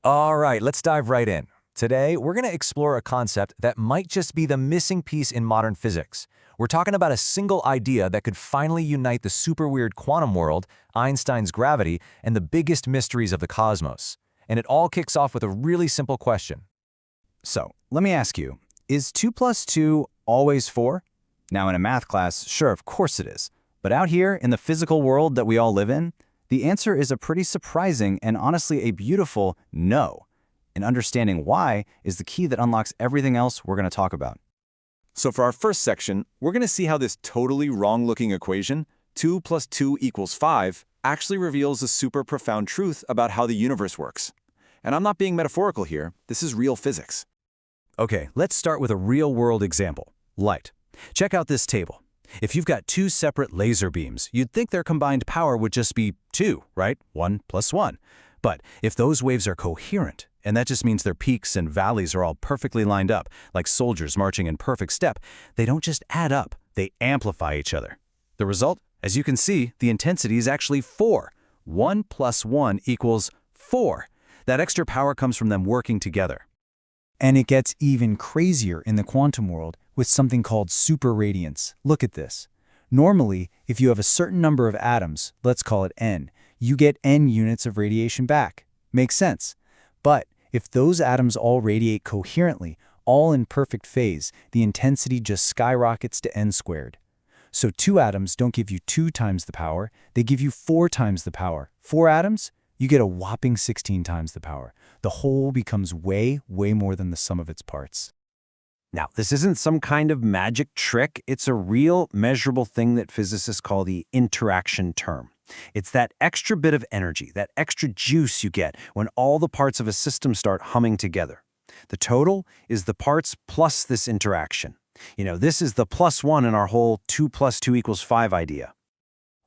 All right, let's dive right in. Today, we're going to explore a concept that might just be the missing piece in modern physics. We're talking about a single idea that could finally unite the super weird quantum world, Einstein's gravity, and the biggest mysteries of the cosmos. And it all kicks off with a really simple question. So, let me ask you, is 2 plus 2 always 4? Now, in a math class, sure, of course it is. But out here, in the physical world that we all live in, the answer is a pretty surprising and honestly a beautiful no. And understanding why is the key that unlocks everything else we're going to talk about. So for our first section, we're going to see how this totally wrong-looking equation, 2 plus 2 equals 5, actually reveals a super profound truth about how the universe works. And I'm not being metaphorical here, this is real physics. Okay, let's start with a real-world example, light. Check out this table. If you've got two separate laser beams, you'd think their combined power would just be 2, right? 1 plus 1. But if those waves are coherent, and that just means their peaks and valleys are all perfectly lined up, like soldiers marching in perfect step, they don't just add up, they amplify each other. The result? As you can see, the intensity is actually 4. 1 plus 1 equals 4. That extra power comes from them working together. And it gets even crazier in the quantum world with something called superradiance. Look at this. Normally, if you have a certain number of atoms, let's call it n, you get n units of radiation back. Makes sense. But if those atoms all radiate coherently, all in perfect phase, the intensity just skyrockets to n squared. So 2 atoms don't give you 2 times the power, they give you 4 times the power. 4 atoms? You get a whopping 16 times the power. The whole becomes way, way more than the sum of its parts. Now, this isn't some kind of magic trick. It's a real, measurable thing that physicists call the interaction term. It's that extra bit of energy, that extra juice you get when all the parts of a system start humming together. The total is the parts plus this interaction. This is the plus 1 in our whole 2 plus 2 equals 5 idea.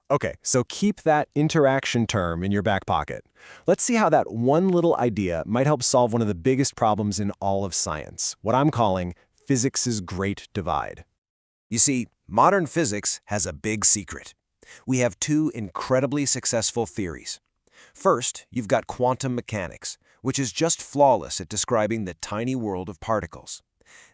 Okay, so keep that interaction term in your back pocket. Let's see how that one little idea might help solve one of the biggest problems in all of science, what I'm calling physics's great divide. You see, modern physics has a big secret. We have 2 incredibly successful theories. First, you've got quantum mechanics, which is just flawless at describing the tiny world of particles.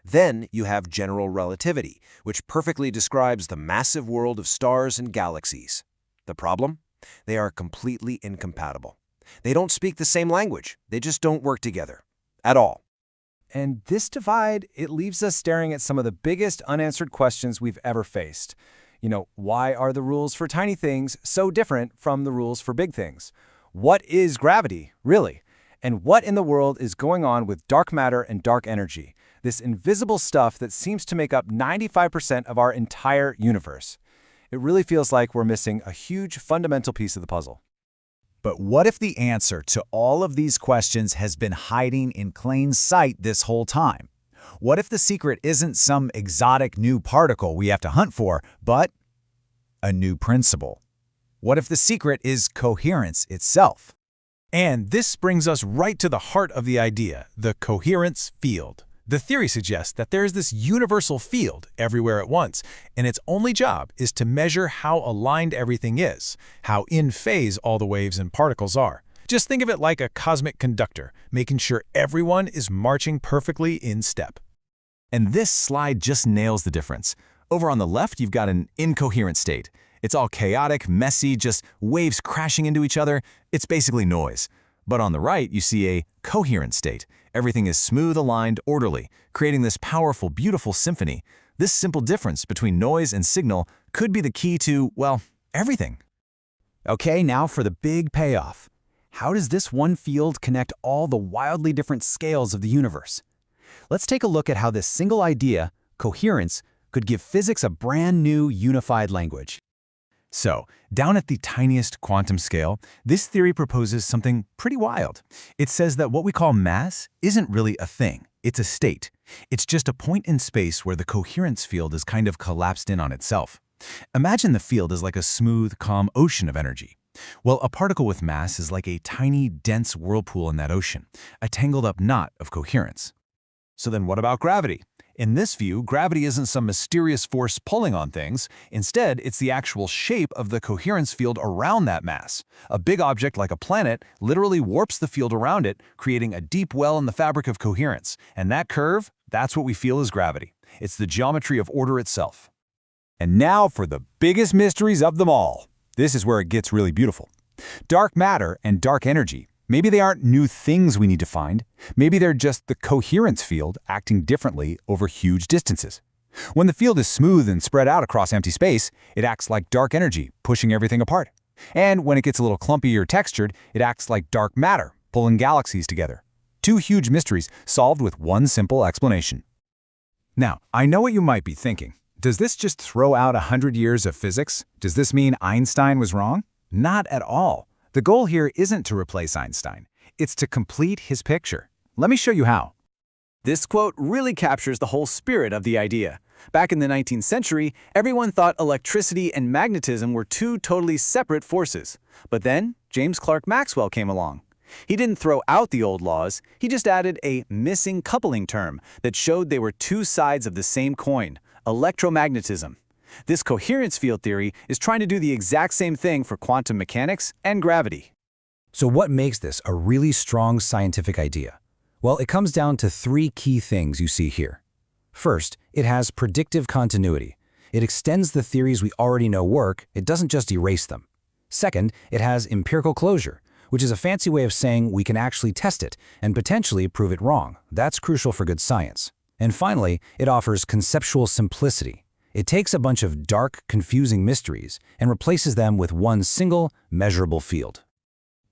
Then you have general relativity, which perfectly describes the massive world of stars and galaxies. The problem? They are completely incompatible. They don't speak the same language. They just don't work together. At all. And this divide, it leaves us staring at some of the biggest unanswered questions we've ever faced. Why are the rules for tiny things so different from the rules for big things? What is gravity, really? And what in the world is going on with dark matter and dark energy, this invisible stuff that seems to make up 95% of our entire universe? It really feels like we're missing a huge fundamental piece of the puzzle. But what if the answer to all of these questions has been hiding in plain sight this whole time? What if the secret isn't some exotic new particle we have to hunt for, but a new principle? What if the secret is coherence itself? And this brings us right to the heart of the idea, the coherence field. The theory suggests that there is this universal field everywhere at once, and its only job is to measure how aligned everything is, how in phase all the waves and particles are. Just think of it like a cosmic conductor, making sure everyone is marching perfectly in step. And this slide just nails the difference. Over on the left, you've got an incoherent state. It's all chaotic, messy, just waves crashing into each other. It's basically noise. But on the right, you see a coherent state. Everything is smooth, aligned, orderly, creating this powerful, beautiful symphony. This simple difference between noise and signal could be the key to, well, everything. Okay, now for the big payoff. How does this one field connect all the wildly different scales of the universe? Let's take a look at how this single idea, coherence, could give physics a brand new unified language. So, down at the tiniest quantum scale, this theory proposes something pretty wild. It says that what we call mass isn't really a thing. It's a state. It's just a point in space where the coherence field is kind of collapsed in on itself. Imagine the field as like a smooth, calm ocean of energy. Well, a particle with mass is like a tiny, dense whirlpool in that ocean, a tangled up knot of coherence. So then what about gravity? In this view, gravity isn't some mysterious force pulling on things. Instead, it's the actual shape of the coherence field around that mass. A big object like a planet literally warps the field around it, creating a deep well in the fabric of coherence. And that curve, that's what we feel is gravity. It's the geometry of order itself. And now for the biggest mysteries of them all. This is where it gets really beautiful. Dark matter and dark energy. Maybe they aren't new things we need to find. Maybe they're just the coherence field acting differently over huge distances. When the field is smooth and spread out across empty space, it acts like dark energy, pushing everything apart. And when it gets a little clumpy or textured, it acts like dark matter, pulling galaxies together. Two huge mysteries solved with one simple explanation. Now, I know what you might be thinking. Does this just throw out 100 years of physics? Does this mean Einstein was wrong? Not at all. The goal here isn't to replace Einstein. It's to complete his picture. Let me show you how. This quote really captures the whole spirit of the idea. Back in the 19th century, everyone thought electricity and magnetism were two totally separate forces. But then, James Clerk Maxwell came along. He didn't throw out the old laws, he just added a missing coupling term that showed they were two sides of the same coin, electromagnetism. This coherence field theory is trying to do the exact same thing for quantum mechanics and gravity. So what makes this a really strong scientific idea? Well, it comes down to three key things you see here. First, it has predictive continuity. It extends the theories we already know work, it doesn't just erase them. Second, it has empirical closure, which is a fancy way of saying we can actually test it and potentially prove it wrong. That's crucial for good science. And finally, it offers conceptual simplicity. It takes a bunch of dark, confusing mysteries and replaces them with one single, measurable field.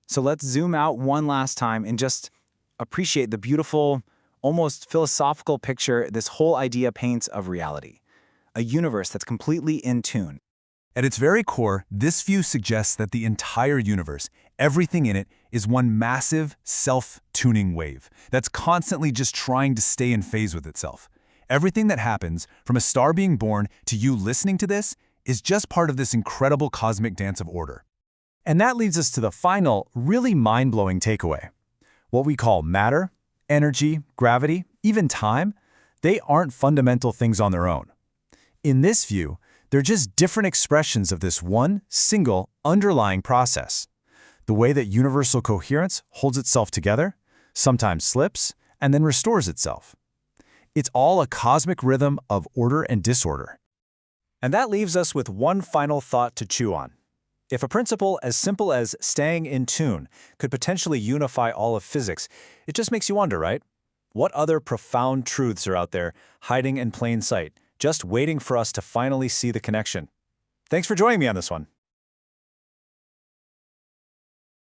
So let's zoom out one last time and just appreciate the beautiful, almost philosophical picture this whole idea paints of reality. A universe that's completely in tune. At its very core, this view suggests that the entire universe, everything in it, is one massive, self-tuning wave that's constantly just trying to stay in phase with itself. Everything that happens, from a star being born to you listening to this, is just part of this incredible cosmic dance of order. And that leads us to the final, really mind-blowing takeaway. What we call matter, energy, gravity, even time, they aren't fundamental things on their own. In this view, they're just different expressions of this one, single, underlying process. The way that universal coherence holds itself together, sometimes slips, and then restores itself. It's all a cosmic rhythm of order and disorder. And that leaves us with one final thought to chew on. If a principle as simple as staying in tune could potentially unify all of physics, it just makes you wonder, right? What other profound truths are out there hiding in plain sight, just waiting for us to finally see the connection? Thanks for joining me on this one.